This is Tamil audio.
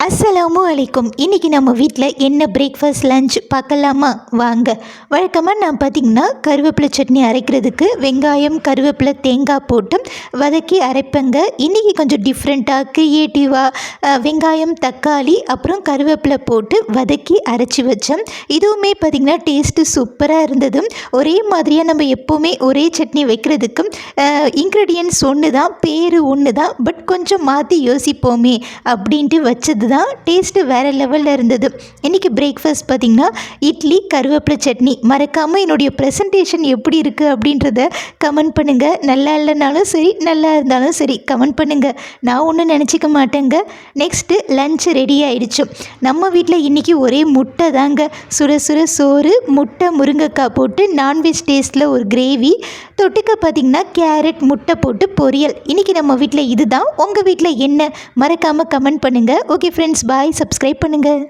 அஸ்ஸலாமு அலைக்கும். இன்றைக்கி நம்ம வீட்டில் என்ன பிரேக்ஃபாஸ்ட் லஞ்ச் பார்க்கலாமா வாங்க. வழக்கமாக நான் பார்த்திங்கன்னா கருவேப்பிலை சட்னி அரைக்கிறதுக்கு வெங்காயம் கருவேப்பிலை தேங்காய் போட்டு வதக்கி அரைப்பேங்க. இன்றைக்கி கொஞ்சம் டிஃப்ரெண்ட்டாக க்ரியேட்டிவாக வெங்காயம் தக்காளி அப்புறம் கருவேப்பிலை போட்டு வதக்கி அரைச்சி வச்சேன். இதுவுமே பார்த்திங்கன்னா டேஸ்ட்டு சூப்பராக இருந்தது. ஒரே மாதிரியாக நம்ம எப்போவுமே ஒரே சட்னி வைக்கிறதுக்கு இன்க்ரீடியன்ட்ஸ் ஒன்று தான், பேர் ஒன்று தான், பட் கொஞ்சம் மாற்றி யோசிப்போமே அப்படின்ட்டு வச்சது தான். டேஸ்ட்டு வேறு லெவலில் இருந்தது. இன்றைக்கி பிரேக்ஃபாஸ்ட் பார்த்திங்கன்னா இட்லி கருவேப்பிலை சட்னி. மறக்காமல் என்னுடைய ப்ரெசன்டேஷன் எப்படி இருக்குது அப்படின்றத கமெண்ட் பண்ணுங்கள். நல்லா இல்லைனாலும் சரி, நல்லா இருந்தாலும் சரி கமெண்ட் பண்ணுங்கள். நான் ஒன்றும் நினச்சிக்க மாட்டேங்க. நெக்ஸ்ட்டு லன்ச் ரெடி ஆகிடுச்சு. நம்ம வீட்டில் இன்றைக்கி ஒரே முட்டை தாங்க. சுட சுட சோறு, முட்டை முருங்கைக்காய் போட்டு நான்வெஜ் டேஸ்ட்டில் ஒரு கிரேவி, தொட்டுக்க பார்த்திங்கன்னா கேரட் முட்டை போட்டு பொரியல். இன்றைக்கி நம்ம வீட்டில் இது தான். உங்கள் வீட்டில் என்ன? மறக்காமல் கமெண்ட் பண்ணுங்கள். ஓகே ஃப்ரெண்ட்ஸ், பாய். சப்ஸ்கிரைப் பண்ணுங்கள்.